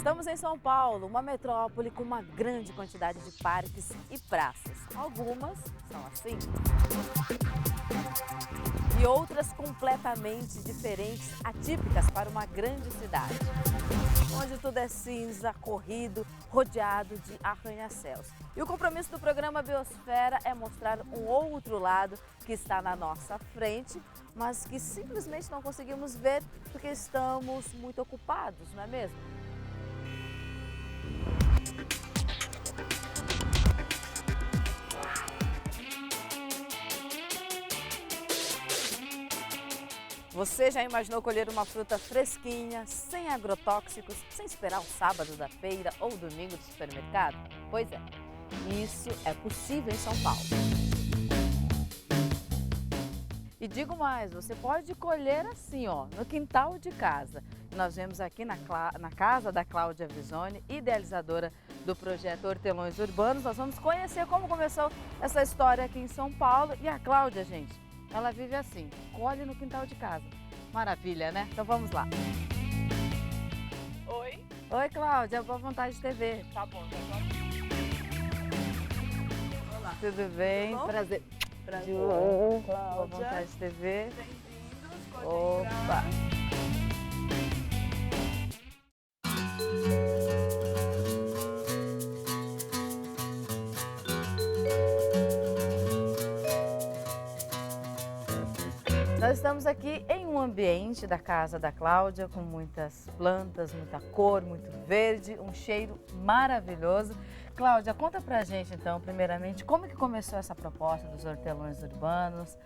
Estamos em São Paulo, uma metrópole com uma grande quantidade de parques e praças. Algumas são assim e outras completamente diferentes, atípicas para uma grande cidade, onde tudo é cinza, corrido, rodeado de arranha-céus. E o compromisso do programa Biosfera é mostrar um outro lado que está na nossa frente, mas que simplesmente não conseguimos ver porque estamos muito ocupados, não é mesmo? Você já imaginou colher uma fruta fresquinha, sem agrotóxicos, sem esperar o sábado da feira ou domingo do supermercado? Pois é, isso é possível em São Paulo. E digo mais, você pode colher assim, ó, no quintal de casa. Nós vemos aqui na casa da Cláudia Visoni, idealizadora do projeto Hortelões Urbanos. Nós vamos conhecer como começou essa história aqui em São Paulo. E a Cláudia, gente, ela vive assim, colhe no quintal de casa. Maravilha, né? Então vamos lá. Oi? Oi, Cláudia, Boa Vontade TV. Tá bom, tá bom. Olá. Tudo bem? Tudo bom? Prazer. Prazer. Boa Cláudia. Vontade TV. Bem-vindos, pode Opa! entrar. Nós estamos aqui em um ambiente da casa da Cláudia com muitas plantas, muita cor, muito verde, um cheiro maravilhoso. Cláudia, conta pra gente então, primeiramente, como que começou essa proposta dos hortelões urbanos,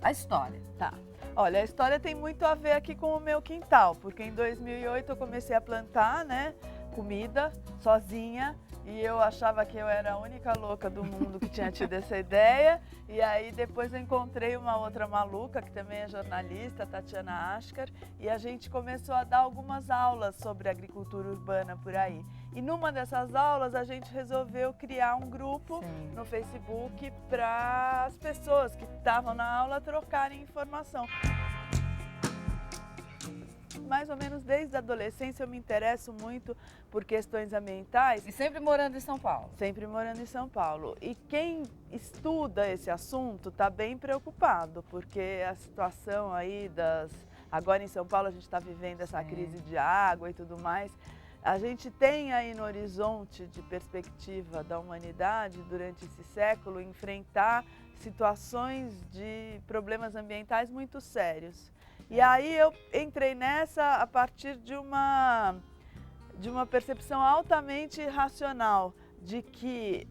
a história. Tá. Olha, a história tem muito a ver aqui com o meu quintal, porque em 2008 eu comecei a plantar, né, comida sozinha. E eu achava que eu era a única louca do mundo que tinha tido essa ideia. E aí depois eu encontrei uma outra maluca, que também é jornalista, a Tatiana Askar, e a gente começou a dar algumas aulas sobre agricultura urbana por aí. E numa dessas aulas a gente resolveu criar um grupo Sim. no Facebook para as pessoas que estavam na aula trocarem informação. Mais ou menos desde a adolescência eu me interesso muito por questões ambientais. E sempre morando em São Paulo? Sempre morando em São Paulo. E quem estuda esse assunto está bem preocupado, porque a situação aí agora em São Paulo a gente está vivendo essa crise de água e tudo mais. A gente tem aí no horizonte de perspectiva da humanidade durante esse século enfrentar situações de problemas ambientais muito sérios. E aí eu entrei nessa a partir de uma percepção altamente racional de que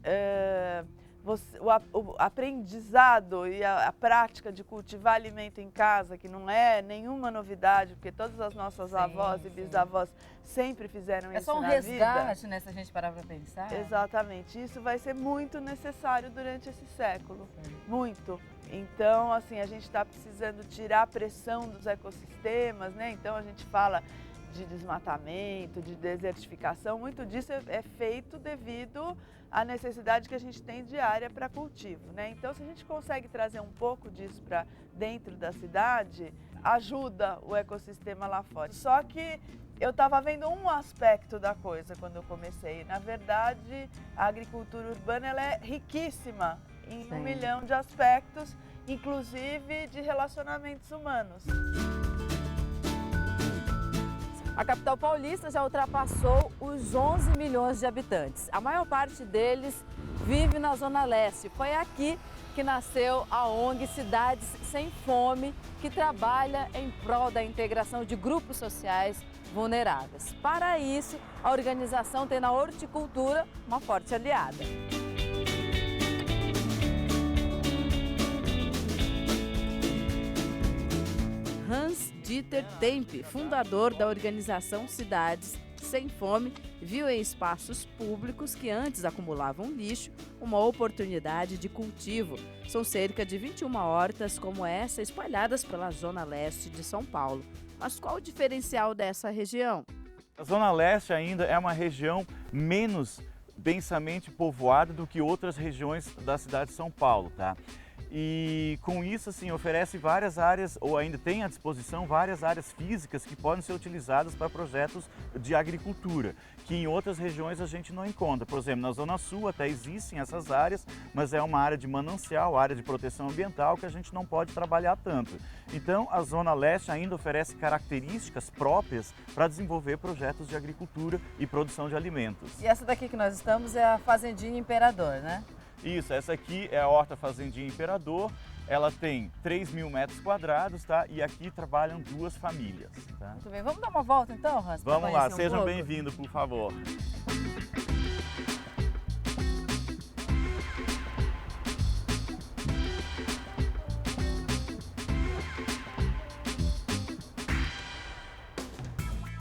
o aprendizado e a prática de cultivar alimento em casa, que não é nenhuma novidade, porque todas as nossas avós e bisavós sempre fizeram isso só um na resgate, vida. né, se a gente parar para pensar. Exatamente, isso vai ser muito necessário durante esse século, muito. Então, assim, a gente está precisando tirar a pressão dos ecossistemas, né? Então a gente fala de desmatamento, de desertificação, muito disso é feito devido à necessidade que a gente tem de área para cultivo, né? Então, se a gente consegue trazer um pouco disso para dentro da cidade, ajuda o ecossistema lá fora. Só que eu estava vendo um aspecto da coisa quando eu comecei. Na verdade, a agricultura urbana ela é riquíssima em um milhão de aspectos, inclusive de relacionamentos humanos. A capital paulista já ultrapassou os 11 milhões de habitantes. A maior parte deles vive na Zona Leste. Foi aqui que nasceu a ONG Cidades Sem Fome, que trabalha em prol da integração de grupos sociais vulneráveis. Para isso, a organização tem na horticultura uma forte aliada. Hans-Dieter Tempe, fundador da organização Cidades Sem Fome, viu em espaços públicos que antes acumulavam lixo uma oportunidade de cultivo. São cerca de 21 hortas como essa espalhadas pela Zona Leste de São Paulo. Mas qual o diferencial dessa região? A Zona Leste ainda é uma região menos densamente povoada do que outras regiões da cidade de São Paulo, tá? E com isso, assim, oferece várias áreas, ou ainda tem à disposição várias áreas físicas que podem ser utilizadas para projetos de agricultura, que em outras regiões a gente não encontra. Por exemplo, na Zona Sul até existem essas áreas, mas é uma área de manancial, área de proteção ambiental que a gente não pode trabalhar tanto. Então, a Zona Leste ainda oferece características próprias para desenvolver projetos de agricultura e produção de alimentos. E essa daqui que nós estamos é a Fazendinha Imperador, né? Isso, essa aqui é a Horta Fazendinha Imperador, ela tem 3.000 metros quadrados, tá? E aqui trabalham 2 famílias, tá? Muito bem, vamos dar uma volta então, Hans? pra Vamos lá, conhecer um sejam pouco? bem-vindos, por favor.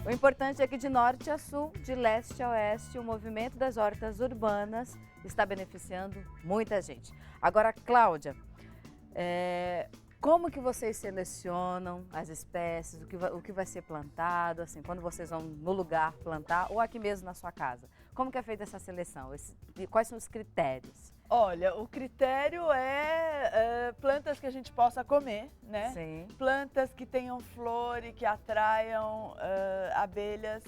O importante é que de norte a sul, de leste a oeste, o movimento das hortas urbanas está beneficiando muita gente. Agora, Cláudia, como que vocês selecionam as espécies, o que vai ser plantado, assim, quando vocês vão no lugar plantar ou aqui mesmo na sua casa? Como que é feita essa seleção? Quais são os critérios? Olha, o critério é plantas que a gente possa comer, né? Sim. Plantas que tenham flor e que atraiam abelhas.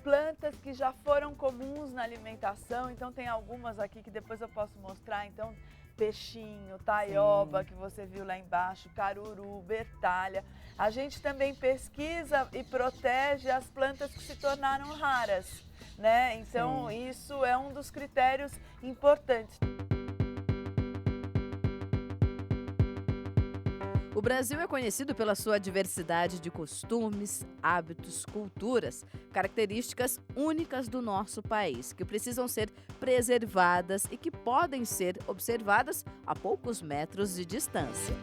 Plantas que já foram comuns na alimentação, então tem algumas aqui que depois eu posso mostrar. Então, peixinho, taioba, que você viu lá embaixo, caruru, bertalha. A gente também pesquisa e protege as plantas que se tornaram raras, né? Então, isso é um dos critérios importantes. O Brasil é conhecido pela sua diversidade de costumes, hábitos, culturas, características únicas do nosso país, que precisam ser preservadas e que podem ser observadas a poucos metros de distância.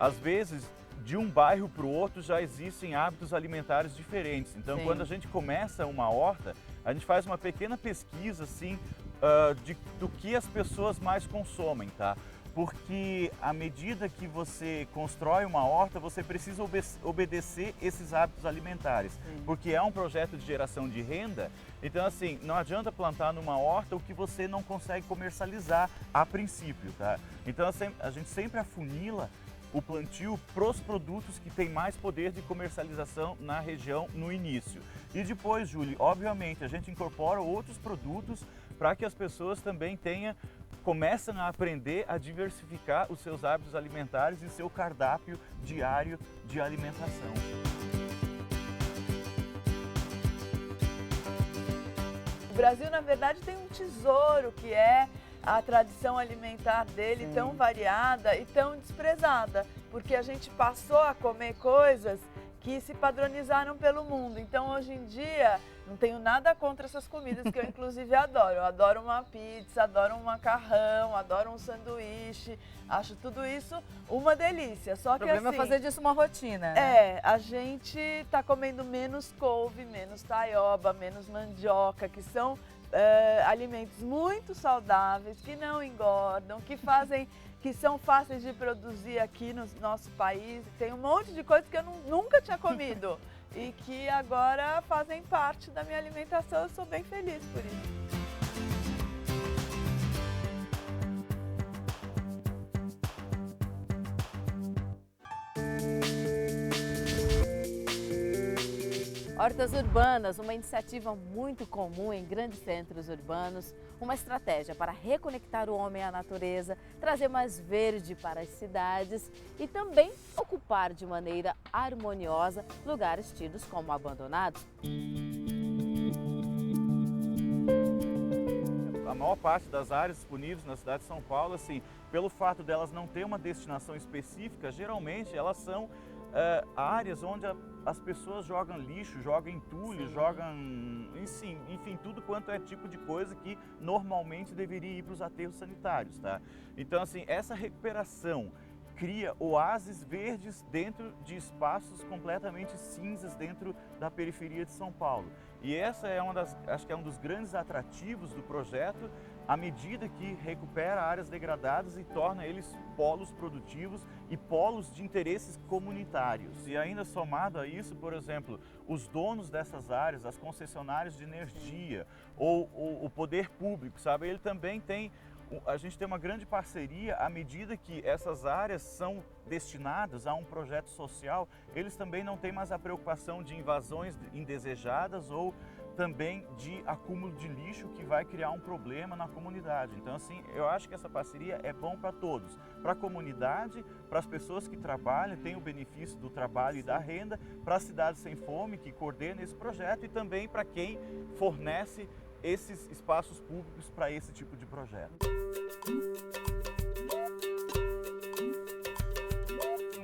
Às vezes, de um bairro para o outro já existem hábitos alimentares diferentes. Então, Sim. quando a gente começa uma horta, a gente faz uma pequena pesquisa, assim, do que as pessoas mais consomem, tá? Porque à medida que você constrói uma horta, você precisa obedecer esses hábitos alimentares. Sim. Porque é um projeto de geração de renda, então assim, não adianta plantar numa horta o que você não consegue comercializar a princípio, tá? Então assim, a gente sempre afunila o plantio para os produtos que têm mais poder de comercialização na região no início. E depois, Júlio, obviamente, a gente incorpora outros produtos para que as pessoas também começam a aprender a diversificar os seus hábitos alimentares e seu cardápio diário de alimentação. O Brasil, na verdade, tem um tesouro que é a tradição alimentar dele, tão variada e tão desprezada, porque a gente passou a comer coisas que se padronizaram pelo mundo. Então, hoje em dia, não tenho nada contra essas comidas que eu, inclusive, adoro. Eu adoro uma pizza, adoro um macarrão, adoro um sanduíche. Acho tudo isso uma delícia. Só que O problema assim, é fazer disso uma rotina, né? a gente está comendo menos couve, menos taioba, menos mandioca, que são alimentos muito saudáveis, que não engordam, que são fáceis de produzir aqui no nosso país. Tem um monte de coisas que eu nunca tinha comido e que agora fazem parte da minha alimentação. Eu sou bem feliz por isso. Hortas urbanas, uma iniciativa muito comum em grandes centros urbanos, uma estratégia para reconectar o homem à natureza, trazer mais verde para as cidades e também ocupar de maneira harmoniosa lugares tidos como abandonados. A maior parte das áreas disponíveis na cidade de São Paulo, assim, pelo fato delas não ter uma destinação específica, geralmente elas são áreas onde as pessoas jogam lixo, jogam entulho, jogam, enfim, tudo quanto é tipo de coisa que normalmente deveria ir para os aterros sanitários, tá? Então, assim, essa recuperação cria oásis verdes dentro de espaços completamente cinzas dentro da periferia de São Paulo. E essa é acho que é um dos grandes atrativos do projeto, à medida que recupera áreas degradadas e torna eles polos produtivos e polos de interesses comunitários. E ainda somado a isso, por exemplo, os donos dessas áreas, as concessionárias de energia ou o poder público, sabe? Ele também tem, a gente tem uma grande parceria à medida que essas áreas são destinadas a um projeto social, eles também não têm mais a preocupação de invasões indesejadas ou também de acúmulo de lixo que vai criar um problema na comunidade. Então, assim, eu acho que essa parceria é bom para todos, para a comunidade, para as pessoas que trabalham, têm o benefício do trabalho e da renda, para a Cidade Sem Fome, que coordena esse projeto, e também para quem fornece esses espaços públicos para esse tipo de projeto.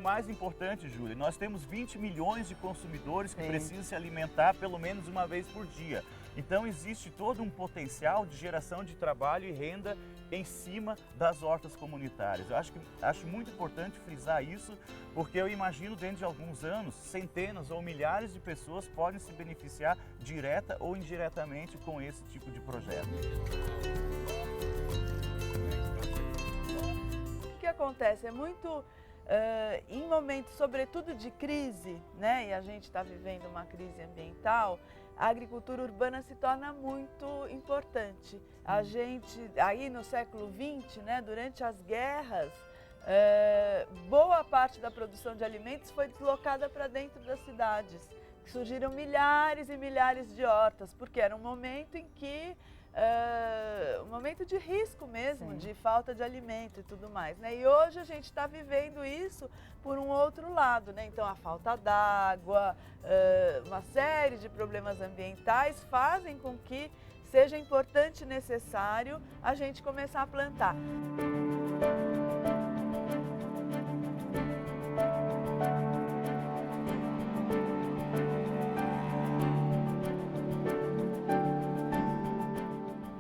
Mais importante, Júlia, nós temos 20 milhões de consumidores que precisam se alimentar pelo menos uma vez por dia. Então existe todo um potencial de geração de trabalho e renda em cima das hortas comunitárias. Eu acho muito importante frisar isso, porque eu imagino dentro de alguns anos, centenas ou milhares de pessoas podem se beneficiar direta ou indiretamente com esse tipo de projeto. O que acontece? É muito... em momentos, sobretudo de crise, né, e a gente está vivendo uma crise ambiental, a agricultura urbana se torna muito importante. A gente, aí no século XX, né, durante as guerras, boa parte da produção de alimentos foi deslocada para dentro das cidades. Surgiram milhares e milhares de hortas, porque era um momento em que um momento de risco mesmo, de falta de alimento e tudo mais, né? E hoje a gente está vivendo isso por um outro lado, né? Então a falta d'água, uma série de problemas ambientais fazem com que seja importante e necessário a gente começar a plantar.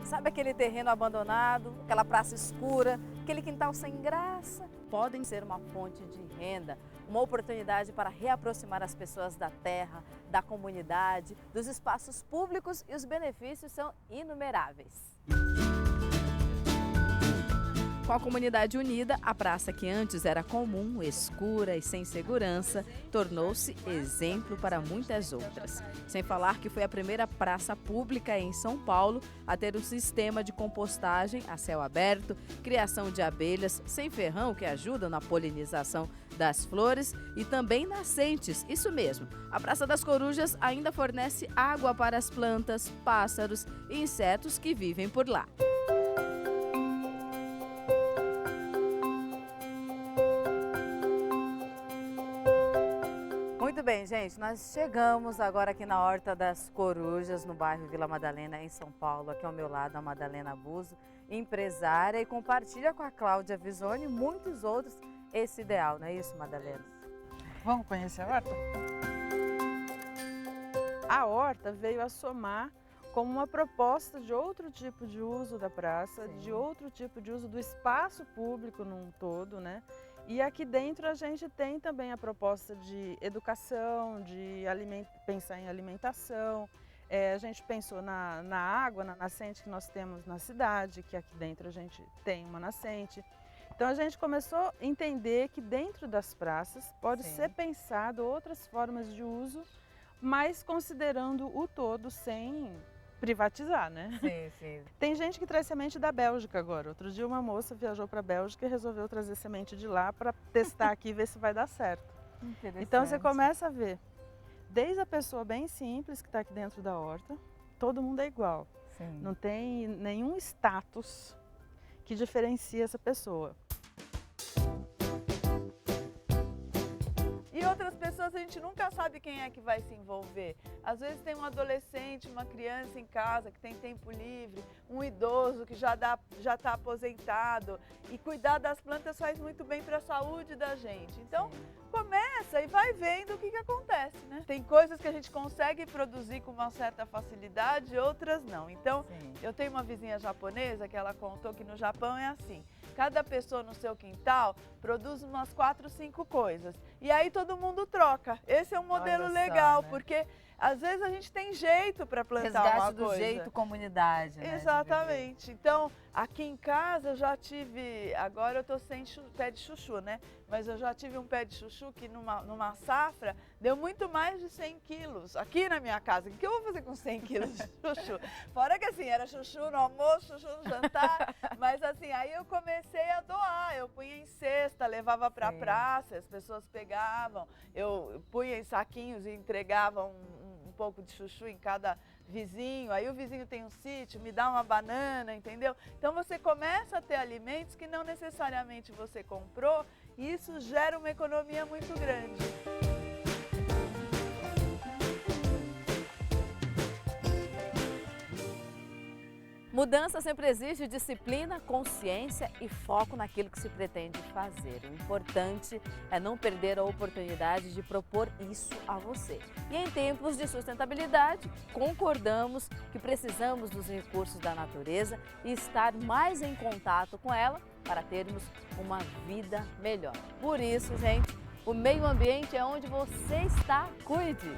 Sabe aquele terreno abandonado, aquela praça escura, aquele quintal sem graça? Podem ser uma fonte de renda, uma oportunidade para reaproximar as pessoas da terra, da comunidade, dos espaços públicos, e os benefícios são inumeráveis. Com a comunidade unida, a praça que antes era comum, escura e sem segurança, tornou-se exemplo para muitas outras. Sem falar que foi a primeira praça pública em São Paulo a ter um sistema de compostagem a céu aberto, criação de abelhas sem ferrão que ajudam na polinização das flores e também nascentes, isso mesmo. A Praça das Corujas ainda fornece água para as plantas, pássaros e insetos que vivem por lá. Muito bem, gente, nós chegamos agora aqui na Horta das Corujas, no bairro Vila Madalena, em São Paulo. Aqui ao meu lado a Madalena Buzo, empresária, e compartilha com a Cláudia Visoni e muitos outros esse ideal, não é isso, Madalena? Vamos conhecer a horta? A horta veio a somar como uma proposta de outro tipo de uso da praça, de outro tipo de uso do espaço público num todo, né? E aqui dentro a gente tem também a proposta de educação, de pensar em alimentação. A gente pensou na água, na nascente que nós temos na cidade, que aqui dentro a gente tem uma nascente. Então a gente começou a entender que dentro das praças pode ser pensado outras formas de uso, mas considerando o todo sem privatizar, né? Sim, sim. Tem gente que traz semente da Bélgica agora. Outro dia uma moça viajou para a Bélgica e resolveu trazer semente de lá para testar aqui e ver se vai dar certo. Então você começa a ver, desde a pessoa bem simples que está aqui dentro da horta, todo mundo é igual. Sim. Não tem nenhum status que diferencia essa pessoa. E outras pessoas a gente nunca sabe quem é que vai se envolver. Às vezes tem um adolescente, uma criança em casa que tem tempo livre, um idoso que já está aposentado, e cuidar das plantas faz muito bem para a saúde da gente. Então começa e vai vendo o que acontece, né? Tem coisas que a gente consegue produzir com uma certa facilidade, outras não. Então eu tenho uma vizinha japonesa que ela contou que no Japão é assim. Cada pessoa no seu quintal produz umas 4, 5 coisas. E aí todo mundo troca. Esse é um modelo legal, né? porque às vezes a gente tem jeito para plantar Resgate uma do coisa. jeito comunidade, né, de viver. Exatamente. Então, aqui em casa eu já tive, agora eu tô sem pé de chuchu, né? Mas eu já tive um pé de chuchu que numa safra deu muito mais de 100 quilos aqui na minha casa. O que eu vou fazer com 100 quilos de chuchu? Fora que assim, era chuchu no almoço, chuchu no jantar, mas assim, aí eu comecei a doar. Eu punha em cesta, levava pra praça, as pessoas pegavam, eu punha em saquinhos e entregava um pouco de chuchu em cada vizinho, aí o vizinho tem um sítio, me dá uma banana, entendeu? Então você começa a ter alimentos que não necessariamente você comprou e isso gera uma economia muito grande. Mudança sempre exige disciplina, consciência e foco naquilo que se pretende fazer. O importante é não perder a oportunidade de propor isso a você. E em tempos de sustentabilidade, concordamos que precisamos dos recursos da natureza e estar mais em contato com ela para termos uma vida melhor. Por isso, gente, o meio ambiente é onde você está, cuide!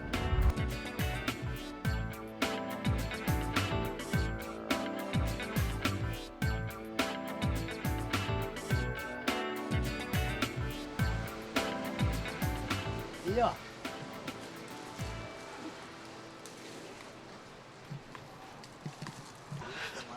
E ó,